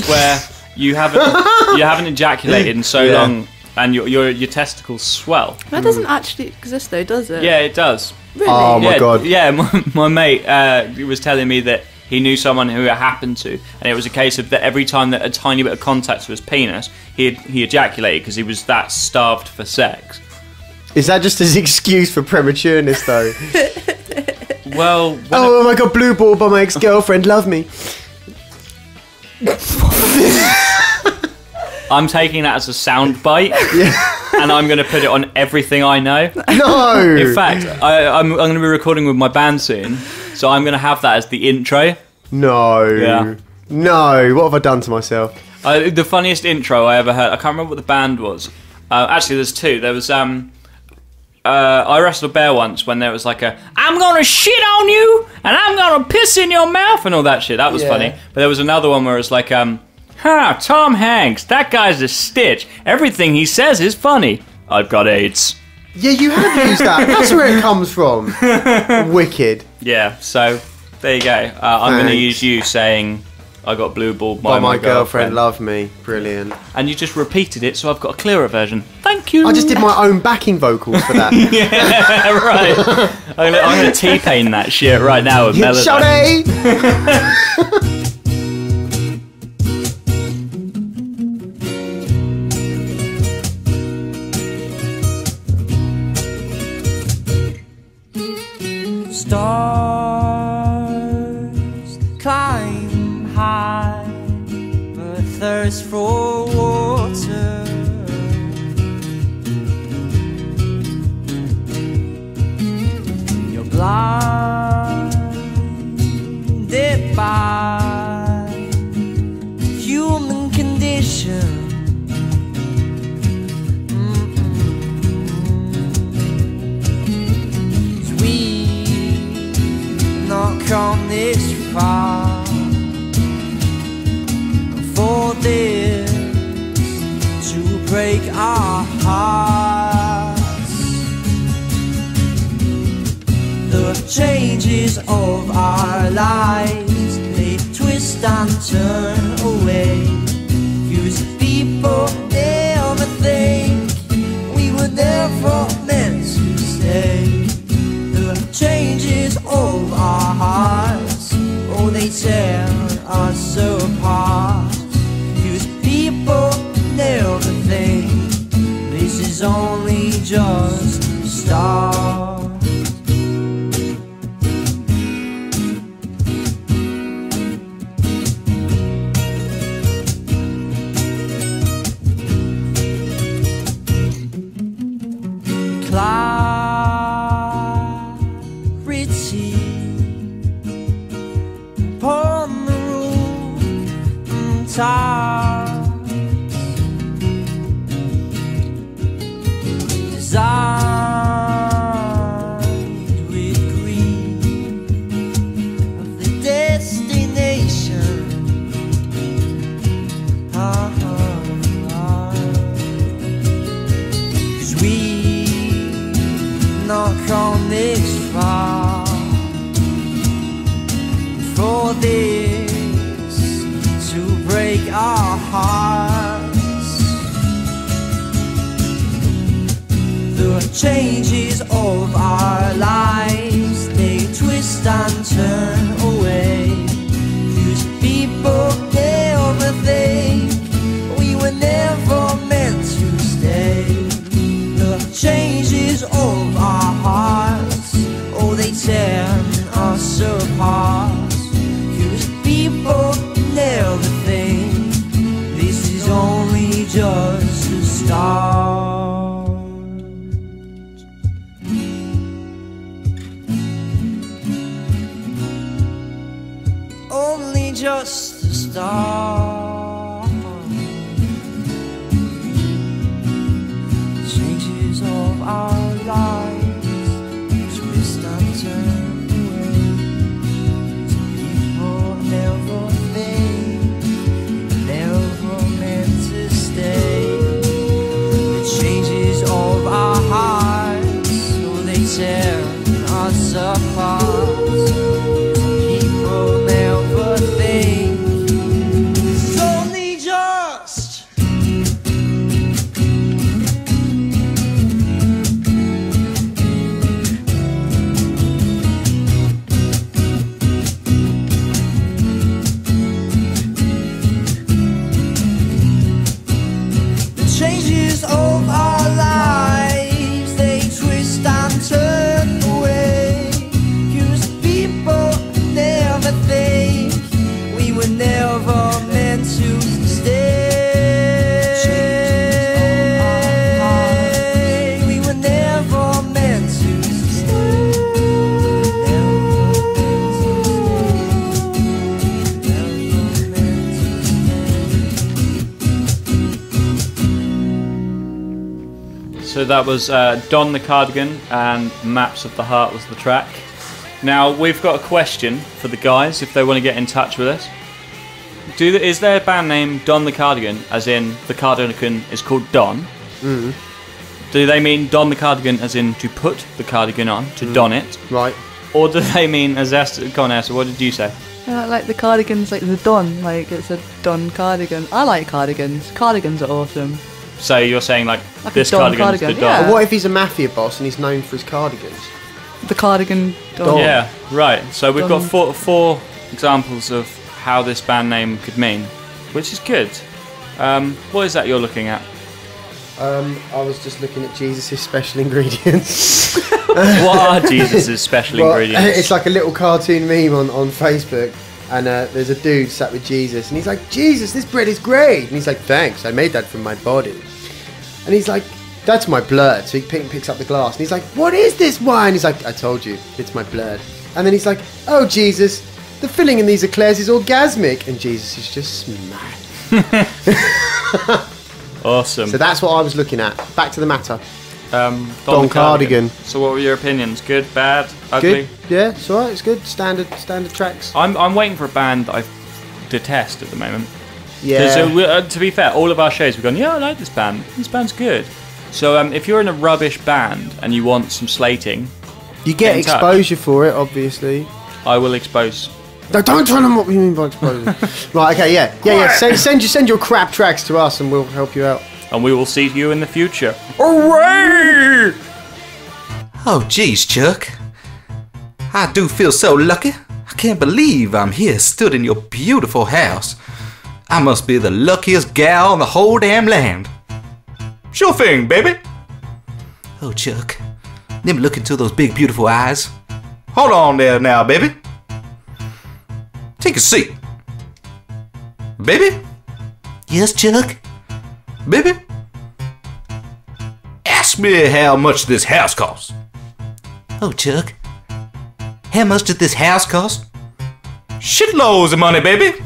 where you haven't ejaculated in so Yeah. long and your testicles swell. That doesn't actually exist, though, does it? Yeah, it does. Really? Oh my god. Yeah, my mate was telling me that he knew someone who it happened to, and it was a case of that every time that a tiny bit of contact to his penis, he ejaculated because he was that starved for sex. Is that just his excuse for prematureness, though? Well, Oh my god, blue ball by my ex-girlfriend, love me. I'm taking that as a sound bite, and I'm going to put it on everything I know. No! In fact, I'm going to be recording with my band soon, so I'm going to have that as the intro. No. Yeah. No, what have I done to myself? The funniest intro I ever heard, I can't remember what the band was. Actually, there's two. There was, I wrestled a bear once when there was like I'm going to shit on you, and I'm going to piss in your mouth, and all that shit. That was funny. But there was another one where it was like, Tom Hanks, that guy's a stitch. Everything he says is funny. I've got AIDS. Yeah, you have used that. That's where it comes from. Wicked. Yeah, so there you go. I'm going to Thanks. use you saying I got blue balled By my girlfriend, love me. Brilliant. And you just repeated it, so I've got a clearer version. Thank you. I just did my own backing vocals for that. Yeah, right. I'm going to T-Pain that shit right now with melody. Shawty! Stars climb high, but thirst for water. You're blinded by human condition. Not come this far for this to break our hearts. The changes of our lives, they twist and turn away. Use people never think we were never meant to stay. The changes of our hearts, oh, they tear us apart. Use people never think this is only just the start. Upon the roof tops, designed with green of the destination. Sweet, not come this far for this to break our hearts. The changes of our lives, they twist and turn away. Use people never think we were never meant to stay. The changes of our hearts, oh, they tear us apart. People never think this is only just the start. So that was Don the Cardigan and Maps of the Heart was the track. Now, we've got a question for the guys if they want to get in touch with us. Is their band name Don the Cardigan, as in the cardigan is called Don? Mm. Do they mean Don the Cardigan as in to put the cardigan on, to don it? Right. Or do they mean, as Esther, go on Esther, what did you say? Like the cardigan's like the Don, like it's a Don cardigan. I like cardigans. Cardigans are awesome. So you're saying like Like this a Don cardigan's cardigan, the Don? yeah. But what if he's a mafia boss and he's known for his cardigans? The cardigan Don. Yeah, right. So we've got Don. four examples of how this band name could mean, which is good. What is that you're looking at? I was just looking at Jesus' special ingredients. What are Jesus' special Well, ingredients? it's like a little cartoon meme on Facebook, and there's a dude sat with Jesus, and he's like, Jesus, this bread is great. And he's like, thanks, I made that from my body. And he's like, that's my blood. So he picks up the glass, and he's like, what is this wine? He's like, I told you, it's my blood. And then he's like, oh, Jesus, the filling in these eclairs is orgasmic. And Jesus is just smacked. Awesome. So that's what I was looking at. Back to the matter. Don Don Cardigan. So what were your opinions? Good, bad, ugly? Good? Yeah, it's alright, it's good. Standard tracks. I'm waiting for a band that I detest at the moment. Yeah. So to be fair, all of our shows we've gone, yeah, I like this band. This band's good. So if you're in a rubbish band and you want some slating, You get in touch. exposure for it, obviously. I will expose. No, don't tell them what we mean by exposure. Right, okay, yeah. Send your crap tracks to us and we'll help you out. And we will see you in the future. Hooray! Oh, geez, Chuck. I do feel so lucky. I can't believe I'm here, stood in your beautiful house. I must be the luckiest gal in the whole damn land. Sure thing, baby. Oh, Chuck. Let me look into those big, beautiful eyes. Hold on there now, baby. Take a seat. Baby? Yes, Chuck? Baby? Ask me how much this house costs. Oh, Chuck. How much did this house cost? Shitloads of money, baby.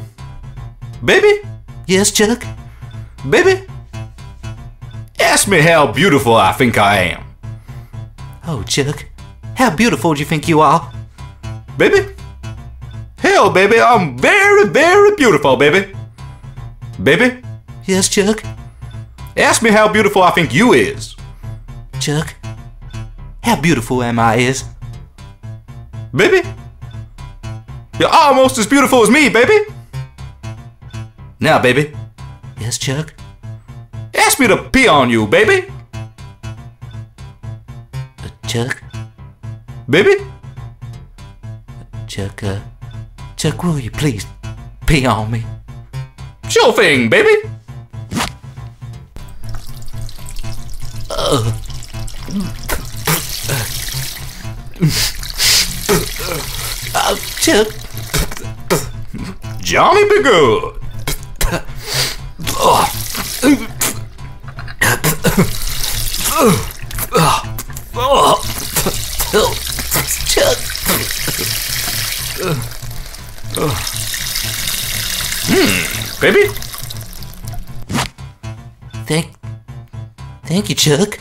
Baby? Yes, Chuck? Baby? Ask me how beautiful I think I am. Oh, Chuck. How beautiful do you think you are? Baby? Hell, baby, I'm very, very beautiful, baby. Baby? Yes, Chuck? Ask me how beautiful I think you is. Chuck? How beautiful am I is? Baby? You're almost as beautiful as me, baby. Now, baby. Yes, Chuck? Ask me to pee on you, baby. Chuck? Baby? Chuck, Chuck, will you please pee on me? Sure thing, baby. Chuck. Johnny be good. Chuck. Baby? Thank you, Chuck.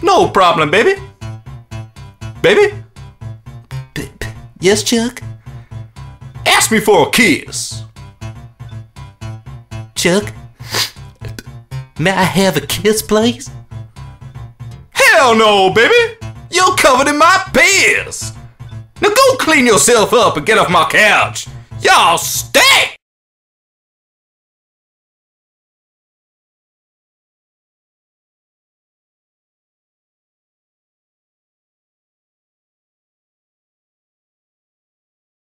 No problem, baby. Baby? Yes, Chuck? Ask me for a kiss. Chuck? May I have a kiss, please? Hell no, baby! You're covered in my piss! Now go clean yourself up and get off my couch! Y'all stink!